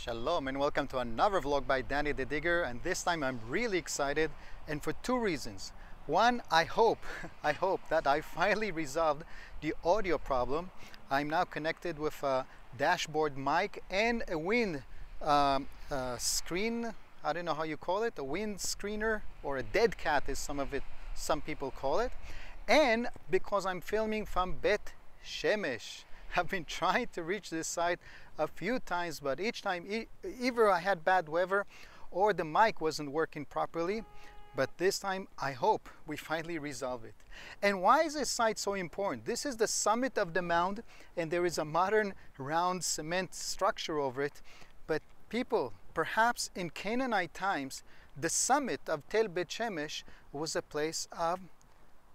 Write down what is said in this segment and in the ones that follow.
Shalom and welcome to another vlog by Danny the Digger, and this time I'm really excited, and for two reasons. One, I hope that I finally resolved the audio problem. I'm now connected with a dashboard mic and a wind screen. I don't know how you call it, a wind screener or a dead cat is some people call it. And because I'm filming from Beth-Shemesh. I've been trying to reach this site a few times, but each time either I had bad weather or the mic wasn't working properly. But this time I hope we finally resolve it. And why is this site so important? This is the summit of the mound, and there is a modern round cement structure over it. But people, perhaps in Canaanite times, the summit of Tel Beth-Shemesh was a place of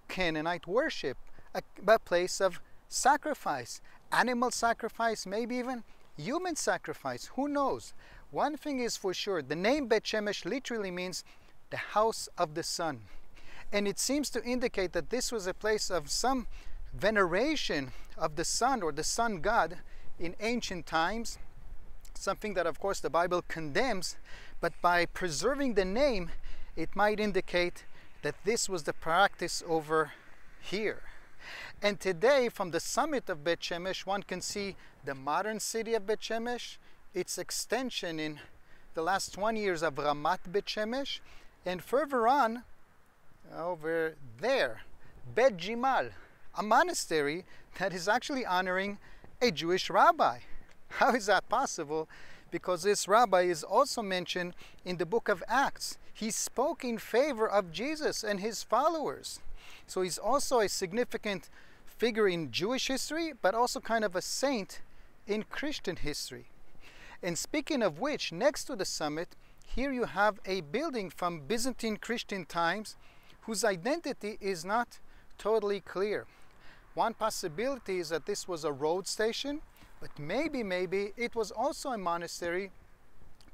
Canaanite worship, a place of sacrifice, animal sacrifice, maybe even human sacrifice, who knows. One thing is for sure, the name Beth-Shemesh literally means the house of the sun, and it seems to indicate that this was a place of some veneration of the sun or the sun god in ancient times, something that of course the Bible condemns, but by preserving the name it might indicate that this was the practice over here. And today, from the summit of Beth-Shemesh, one can see the modern city of Beth-Shemesh, its extension in the last 20 years of Ramat Beth-Shemesh, and further on, over there, Bet Jimal, a monastery that is actually honoring a Jewish rabbi. How is that possible? Because this rabbi is also mentioned in the book of Acts. He spoke in favor of Jesus and his followers. So he's also a significant figure in Jewish history, but also kind of a saint in Christian history. And speaking of which, next to the summit, here you have a building from Byzantine Christian times whose identity is not totally clear. One possibility is that this was a road station, but maybe it was also a monastery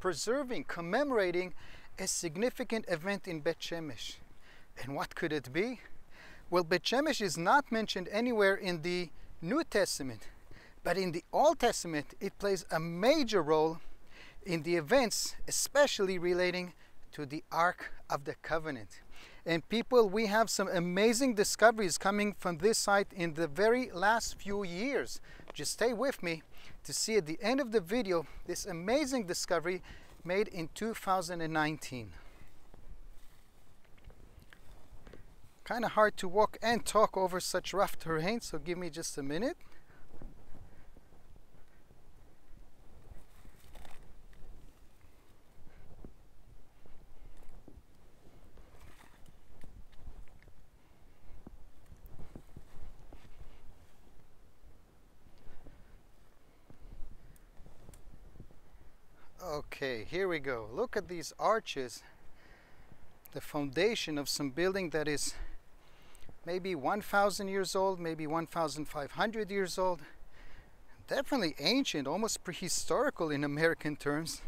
preserving, commemorating a significant event in Beth-Shemesh. And what could it be? Well, Beth-Shemesh is not mentioned anywhere in the New Testament, but in the Old Testament it plays a major role in the events, especially relating to the Ark of the Covenant. And people, we have some amazing discoveries coming from this site in the very last few years. Just stay with me to see at the end of the video this amazing discovery made in 2019. Kind of hard to walk and talk over such rough terrain, so give me just a minute. Okay, here we go. Look at these arches, the foundation of some building that is maybe 1,000 years old, maybe 1,500 years old. Definitely ancient, almost prehistorical in American terms.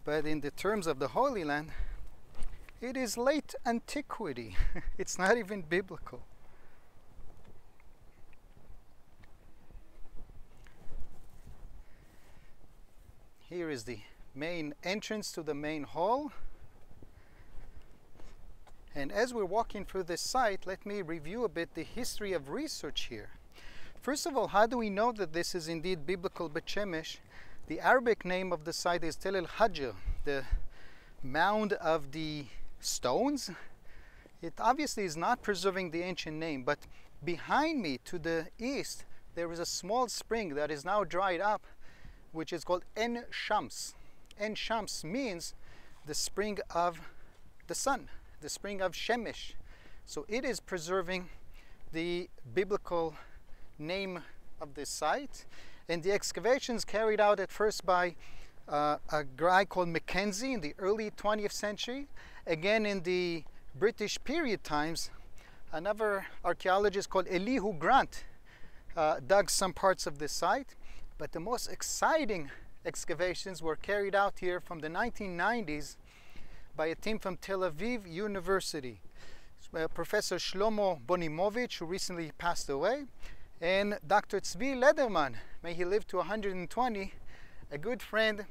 But in the terms of the Holy Land, it is late antiquity. It's not even biblical. Here is the main entrance to the main hall. And as we're walking through this site, let me review a bit the history of research here. First of all, how do we know that this is indeed biblical Beth-Shemesh? The Arabic name of the site is Tel el-Hajr, the mound of the stones. It obviously is not preserving the ancient name, but behind me to the east, there is a small spring that is now dried up, which is called En Shams. En Shams means the spring of the sun, the spring of Shemesh. So it is preserving the biblical name of this site. And the excavations carried out at first by a guy called Mackenzie in the early 20th century. Again, in the British period times, another archaeologist called Elihu Grant dug some parts of this site. But the most exciting excavations were carried out here from the 1990s by a team from Tel Aviv University. Professor Shlomo Bonimovich, who recently passed away, and Dr. Tzvi Lederman, may he live to 120, a good friend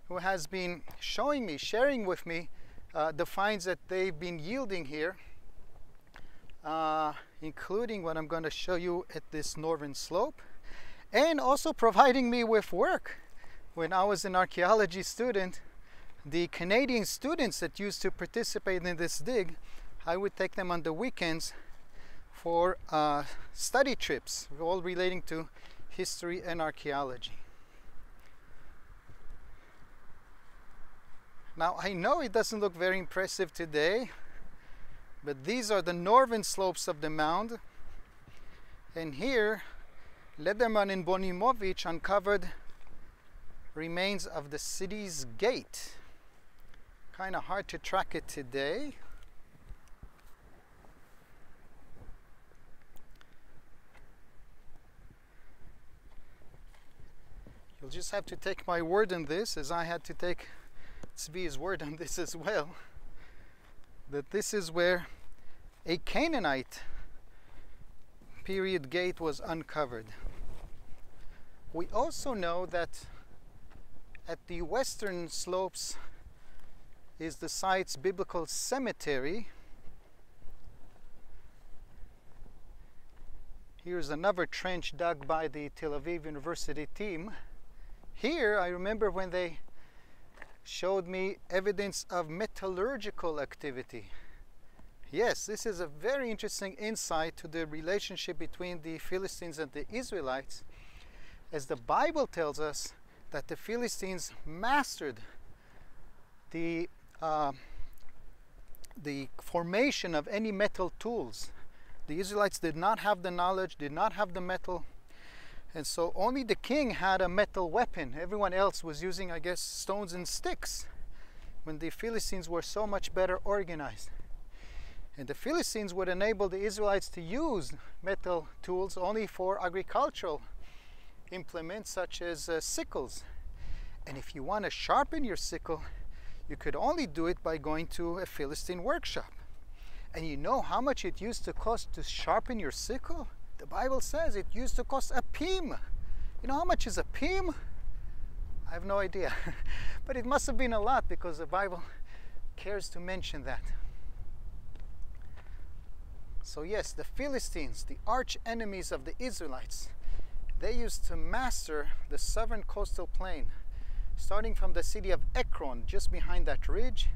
who has been showing me, sharing with me the finds that they've been yielding here, including what I'm going to show you at this northern slope, and also providing me with work. When I was an archaeology student, the Canadian students that used to participate in this dig, I would take them on the weekends for study trips, all relating to history and archaeology. Now, I know it doesn't look very impressive today, but these are the northern slopes of the mound. And here, Lederman and Bonimovich uncovered remains of the city's gate. Kind of hard to track it today. You'll just have to take my word on this, as I had to take Tzvi's word on this as well, that this is where a Canaanite period gate was uncovered. We also know that at the western slopes is the site's biblical cemetery. Here's another trench dug by the Tel Aviv University team. Here, I remember when they showed me evidence of metallurgical activity. Yes, this is a very interesting insight to the relationship between the Philistines and the Israelites, as the Bible tells us that the Philistines mastered the formation of any metal tools. The Israelites did not have the knowledge, did not have the metal, and so only the king had a metal weapon. Everyone else was using, I guess, stones and sticks, when the Philistines were so much better organized. And the Philistines would enable the Israelites to use metal tools only for agricultural implements, such as sickles. And if you want to sharpen your sickle, you could only do it by going to a Philistine workshop. And you know how much it used to cost to sharpen your sickle? The Bible says it used to cost a pim. You know how much is a pim? I have no idea. But it must have been a lot, because the Bible cares to mention that. So yes, the Philistines, the arch enemies of the Israelites, they used to master the southern coastal plain, starting from the city of Ekron, just behind that ridge,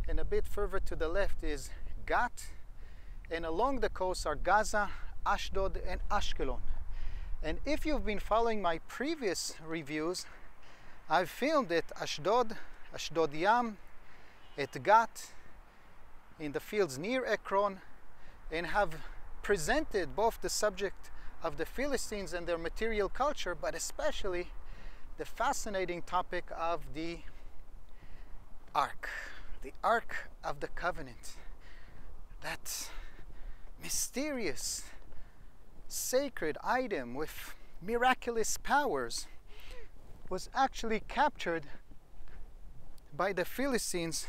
and a bit further to the left is Gat, and along the coast are Gaza, Ashdod, and Ashkelon. And if you've been following my previous reviews, I've filmed at Ashdod, Ashdod Yam, at Gat, in the fields near Ekron, and have presented both the subject of the Philistines and their material culture, but especially the fascinating topic of the Ark of the Covenant. That mysterious, sacred item with miraculous powers was actually captured by the Philistines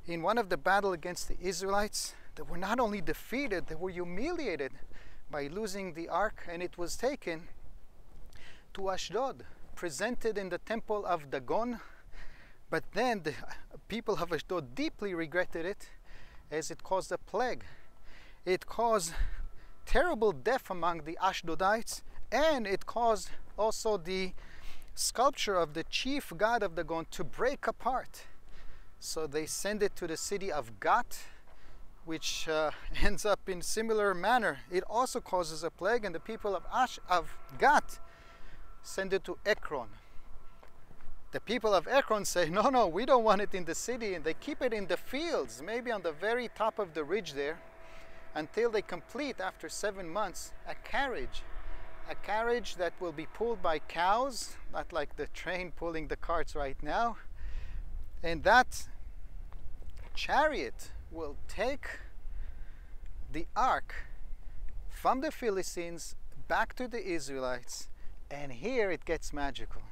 in one of the battles against the Israelites. They were not only defeated, they were humiliated by losing the ark, and it was taken to Ashdod, presented in the temple of Dagon. But then the people of Ashdod deeply regretted it, as it caused a plague. It caused terrible death among the Ashdodites, and it caused also the sculpture of the chief god of Dagon to break apart. So they send it to the city of Gat, which ends up in similar manner. It also causes a plague, and the people of Gat send it to Ekron. The people of Ekron say, no, we don't want it in the city, and they keep it in the fields, maybe on the very top of the ridge there, until they complete, after 7 months, a carriage that will be pulled by cows, not like the train pulling the carts right now. And that chariot will take the ark from the Philistines back to the Israelites, and here it gets magical.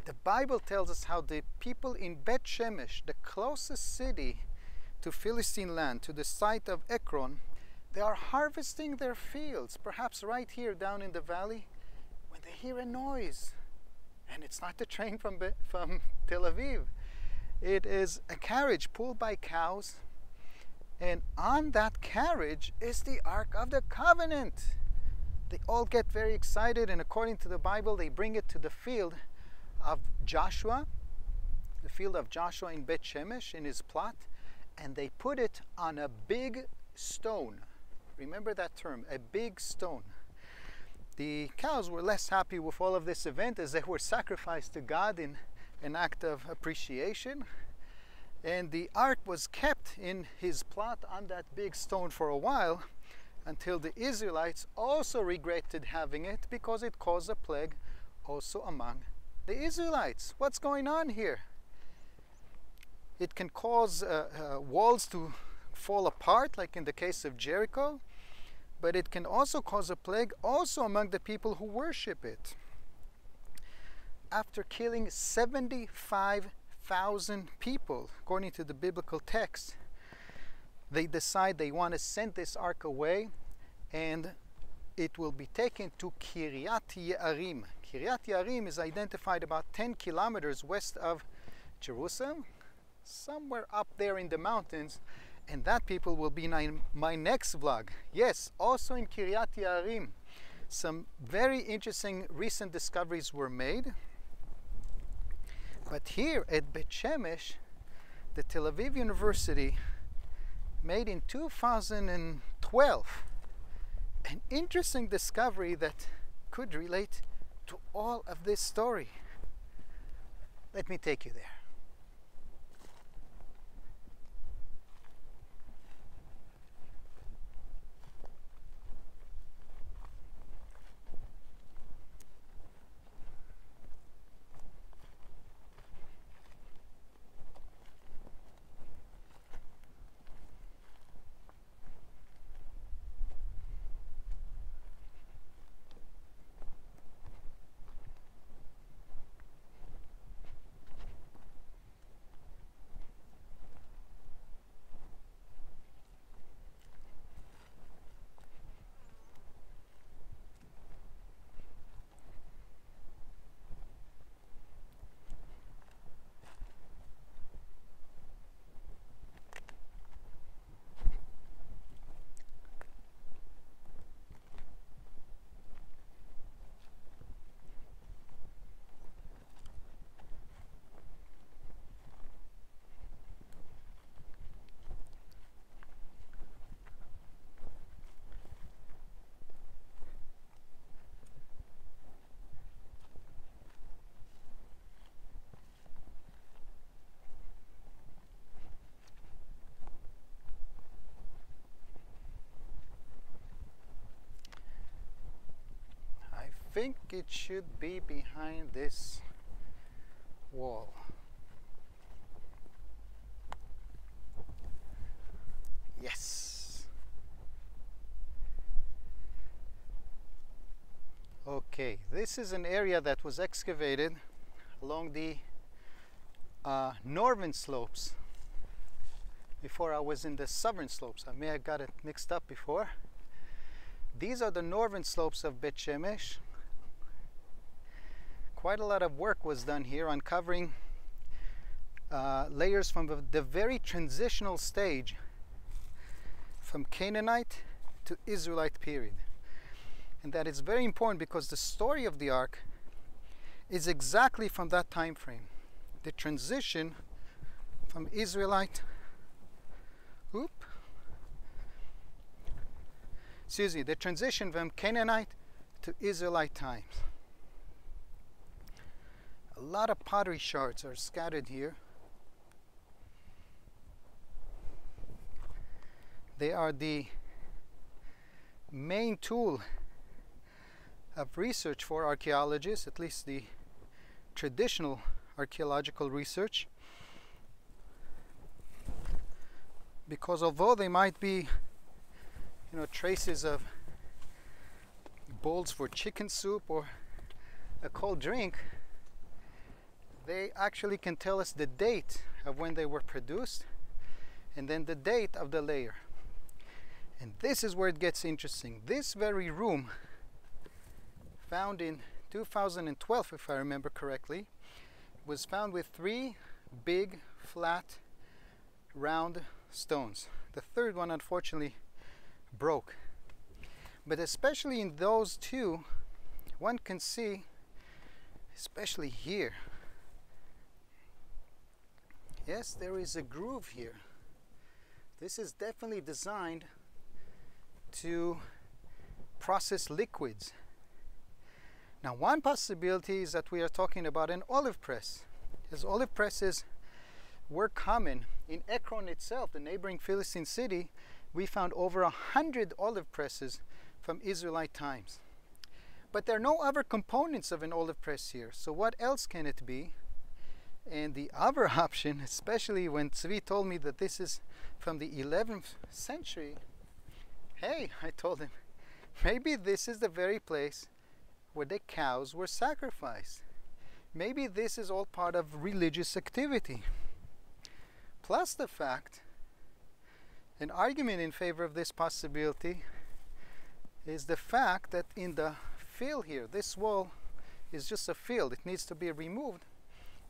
The Bible tells us how the people in Beth-Shemesh, the closest city to Philistine land, to the site of Ekron, they are harvesting their fields, perhaps right here down in the valley, when they hear a noise. And it's not the train from Tel Aviv. It is a carriage pulled by cows, and on that carriage is the Ark of the Covenant. They all get very excited, and according to the Bible, they bring it to the field of Joshua, in Beth-Shemesh, in his plot, and they put it on a big stone. Remember that term, a big stone. The cows were less happy with all of this event, as they were sacrificed to God in an act of appreciation. And the ark was kept in his plot on that big stone for a while, until the Israelites also regretted having it, because it caused a plague also among the Israelites. What's going on here? It can cause walls to fall apart, like in the case of Jericho, but it can also cause a plague also among the people who worship it. After killing 75,000 people, according to the biblical text, they decide they want to send this ark away, and it will be taken to Kiryat Yearim. Kiryat Yearim is identified about 10 kilometers west of Jerusalem, somewhere up there in the mountains, and that people will be in my next vlog. Yes, also in Kiryat Yearim, some very interesting recent discoveries were made. But here at Beth-Shemesh, the Tel Aviv University made in 2012 an interesting discovery that could relate to all of this story. Let me take you there. I think it should be behind this wall. Yes. Okay, this is an area that was excavated along the northern slopes before I was in the southern slopes. I may have got it mixed up before. These are the northern slopes of Beth-Shemesh. Quite a lot of work was done here, uncovering layers from the very transitional stage from Canaanite to Israelite period. And that is very important because the story of the ark is exactly from that time frame. The transition from Israelite, the transition from Canaanite to Israelite times. A lot of pottery shards are scattered here. They are the main tool of research for archaeologists, at least the traditional archaeological research, because although they might be, traces of bowls for chicken soup or a cold drink, they actually can tell us the date of when they were produced and then the date of the layer. And this is where it gets interesting. This very room, found in 2012, if I remember correctly, was found with 3 big, flat, round stones. The third one, unfortunately, broke. But especially in those 2, one can see, especially here, yes, there is a groove here. This is definitely designed to process liquids. Now, one possibility is that we are talking about an olive press, as olive presses were common. In Ekron itself, the neighboring Philistine city, we found over 100 olive presses from Israelite times. But there are no other components of an olive press here, so what else can it be? And the other option, especially when Tzvi told me that this is from the 11th century, hey, I told him, maybe this is the very place where the cows were sacrificed. Maybe this is all part of religious activity. Plus the fact, an argument in favor of this possibility is the fact that in the field here, this wall is just a field, it needs to be removed.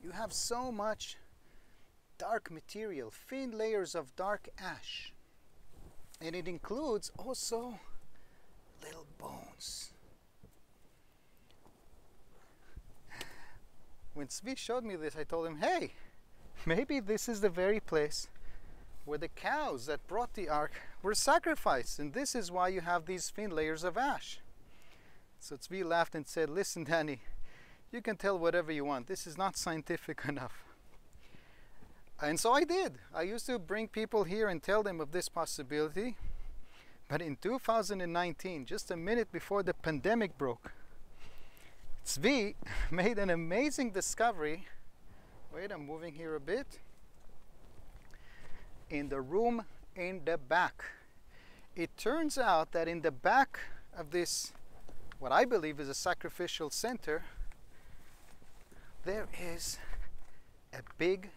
You have so much dark material, thin layers of dark ash. And it includes also little bones. When Tzvi showed me this, I told him, hey, maybe this is the very place where the cows that brought the ark were sacrificed, and this is why you have these thin layers of ash. So Tzvi laughed and said, listen, Danny, you can tell whatever you want. This is not scientific enough. And so I did. I used to bring people here and tell them of this possibility. But in 2019, just a minute before the pandemic broke, Tzvi made an amazing discovery. Wait, I'm moving here a bit. In the room in the back. It turns out that in the back of this, what I believe is a sacrificial center, there is a big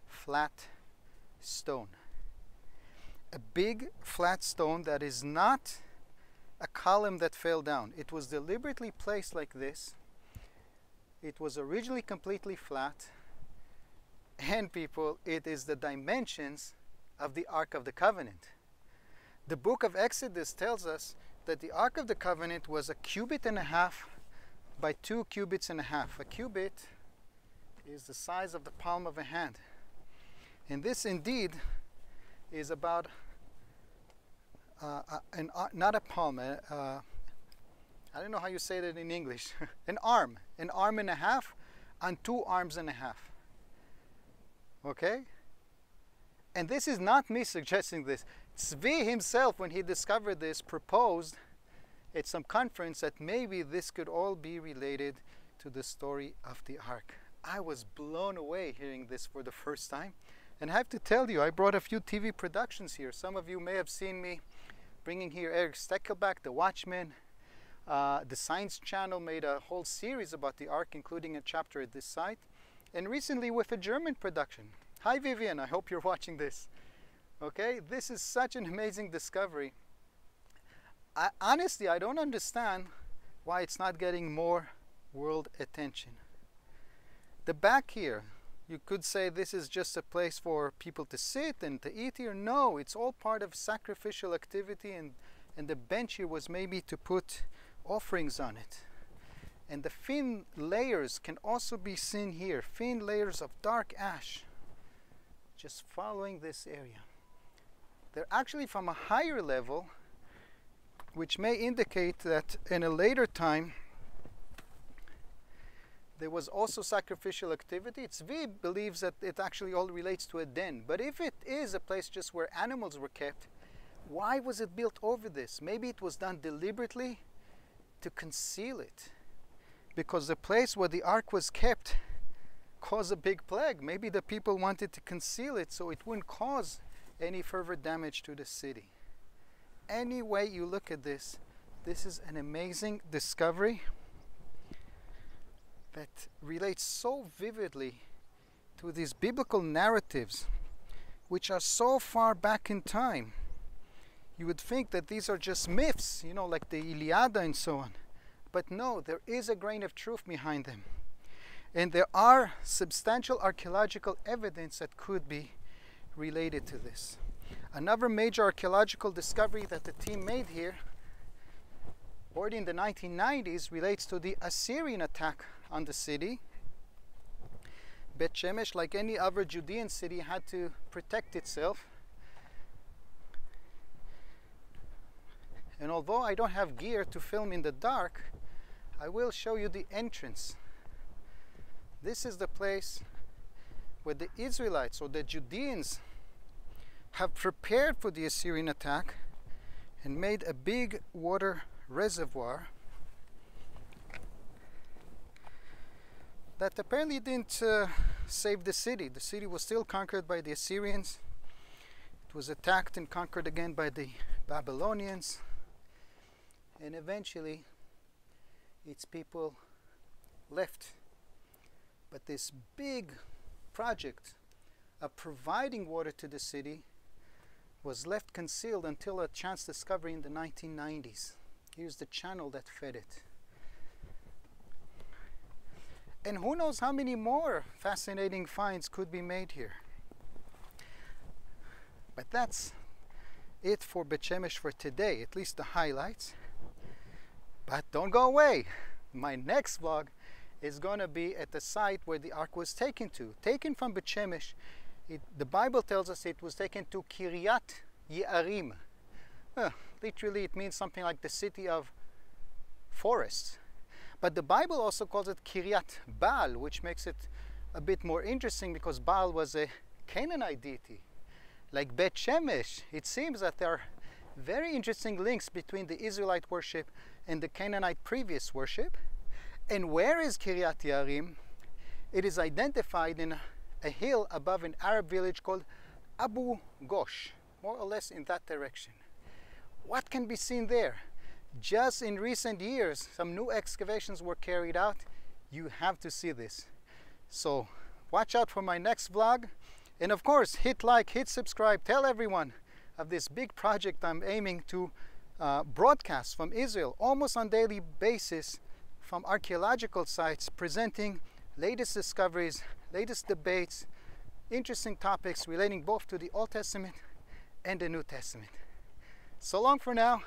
flat stone. A big flat stone that is not a column that fell down. It was deliberately placed like this. It was originally completely flat, and people, it is the dimensions of the Ark of the Covenant. The book of Exodus tells us that the Ark of the Covenant was 1.5 cubits by 2.5 cubits. A cubit is the size of the palm of a hand. And this indeed is about, not a palm, I don't know how you say that in English, an arm and a half on 2 arms and a half. Okay? And this is not me suggesting this. Tzvi himself, when he discovered this, proposed at some conference that maybe this could all be related to the story of the ark. I was blown away hearing this for the first time. And I have to tell you, I brought a few TV productions here. Some of you may have seen me bringing here Eric Steckelbach, The Watchmen. The Science Channel made a whole series about the ark, including a chapter at this site. And recently with a German production. Hi Vivian, I hope you're watching this. Okay, this is such an amazing discovery. Honestly, I don't understand why it's not getting more world attention. The back here, you could say this is just a place for people to sit and to eat here. No, it's all part of sacrificial activity, and the bench here was maybe to put offerings on it. And the thin layers can also be seen here, thin layers of dark ash, just following this area. They're actually from a higher level, which may indicate that in a later time there was also sacrificial activity. Tzvi believes that it actually all relates to a den. But if it is a place just where animals were kept, why was it built over this? Maybe it was done deliberately to conceal it, because the place where the ark was kept caused a big plague. Maybe the people wanted to conceal it so it wouldn't cause any further damage to the city. Any way you look at this, this is an amazing discovery that relates so vividly to these biblical narratives, which are so far back in time. You would think that these are just myths, you know, like the Iliad and so on. But no, there is a grain of truth behind them. And there are substantial archaeological evidence that could be related to this. Another major archaeological discovery that the team made here, already in the 1990s, relates to the Assyrian attack on the city. Beth-Shemesh, like any other Judean city, had to protect itself. And although I don't have gear to film in the dark, I will show you the entrance. This is the place where the Israelites, or the Judeans, have prepared for the Assyrian attack and made a big water reservoir that apparently didn't save the city. The city was still conquered by the Assyrians. It was attacked and conquered again by the Babylonians. And eventually its people left. But this big project of providing water to the city was left concealed until a chance discovery in the 1990s. Here's the channel that fed it. And who knows how many more fascinating finds could be made here. But that's it for Beth-Shemesh for today, at least the highlights. But don't go away. My next vlog is going to be at the site where the ark was taken to. Taken from Beth-Shemesh, the Bible tells us it was taken to Kiryat Ye'arim. Literally it means something like the city of forests. But the Bible also calls it Kiryat Baal, which makes it a bit more interesting because Baal was a Canaanite deity. Like Beth-Shemesh, it seems that there are very interesting links between the Israelite worship and the Canaanite previous worship. And where is Kiryat Ye'arim? It is identified in a hill above an Arab village called Abu Ghosh, more or less in that direction. What can be seen there? Just in recent years, some new excavations were carried out. You have to see this. So watch out for my next vlog. And of course, hit like, hit subscribe, tell everyone of this big project I'm aiming to broadcast from Israel almost on a daily basis from archaeological sites, presenting latest discoveries, latest debates, interesting topics relating both to the Old Testament and the New Testament. So long for now.